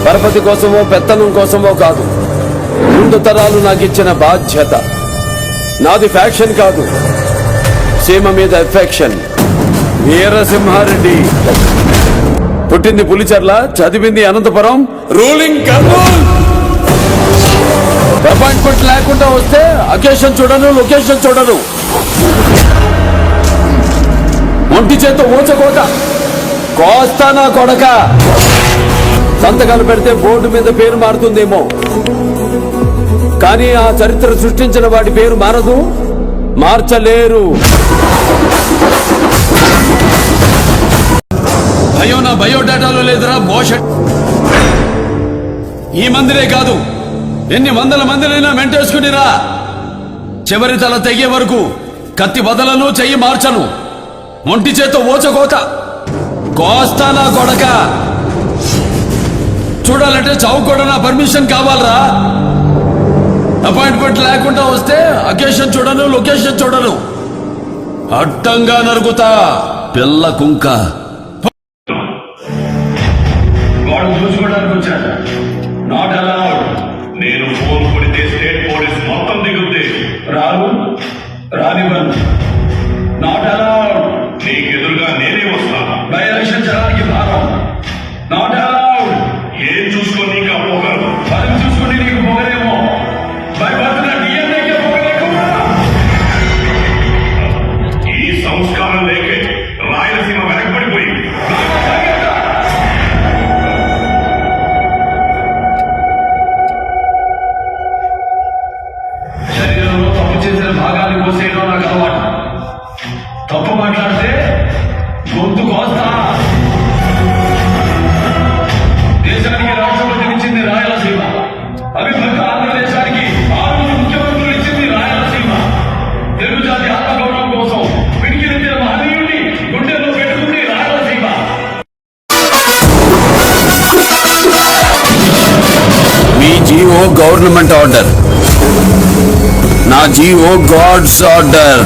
పరపతి కోసమో పెత్తనం కోసమో కాదు, ముందు తరాలు నాకు ఇచ్చిన బాధ్యత. నాది ఫ్యాక్షన్ కాదు, సీమ మీద ఎఫెక్షన్. వీరసింహారెడ్డి పుట్టింది పులిచెర్ల, చదివింది అనంతపురం, రూలింగ్ కర్నూల్. అపాయింట్మెంట్ లేకుండా వస్తే అకేషన్ చూడను, లొకేషన్ చూడను. ఒంటి చేత ఊచకోత కోస్తానా కొడక. సంతకాలు పెడితే బోర్డు మీద పేరు మారుతుందేమో, కానీ ఆ చరిత్ర సృష్టించిన వాడి పేరు మారదు, మార్చలేరు. అయ్యో, నా బయోడేటాలో లేదురా బోషట్. ఈ మందిరే కాదు, ఎన్ని వందల మందినైనా మెంటేసుకునిరా. చివరి తల తెగే వరకు కత్తి బదలను, చెయ్యి మార్చను. ఒంటి చేత ఓచకోత కోస్తానా కొడక. చూడాలంటే చావు కూడా నా పర్మిషన్ కావాలరా. అపాయింట్మెంట్ లేకుండా వస్తే అకేషన్ చూడను, లొకేషన్ చూడను. అడ్డంగా నరుగుతా పిల్ల కుంక. వాడు చూసుకోవడానికి వచ్చాడు. Not allowed. నేను ఫోన్ కొడితే స్టేట్ పోలీస్ మొత్తం దిగుద్ది. రానివ్వను. Not allowed. నీకు ఎదురుగా నేనే వస్తాను. బై ఎలక్షన్ జనానికి భారం. Not allowed. ఏం చూసుకొని నీకు ఆ పొగరు, పని చూసుకొని నీకు పొగరేమో. భయపడుతున్న డిఎన్ఏకే పొగలేకుండా. ఈ సంస్కారం లేకే రాయలసీమ వెనకబడిపోయింది. శరీరంలో తప్పు చేసిన భాగాన్ని కోసేయడం నాకు అలవాటు. తప్పు మాట్లాడితే గొంతు కోస్తా. దేశానికి రాష్ట్రపతిని ఇచ్చింది రాయలసీమ. అవిభక్త ఆంధ్రదేశానికి 6 ముఖ్యమంత్రులు ఇచ్చింది రాయలసీమ. తెలుగు జాతి ఆత్మగౌరవం కోసం పిడికిలెత్తిన మహనీయుడిని గుండెల్లో పెట్టుకుంది రాయలసీమ. మీ జీవో గవర్నమెంట్ ఆర్డర్, నా జీవో గాడ్స్ ఆర్డర్.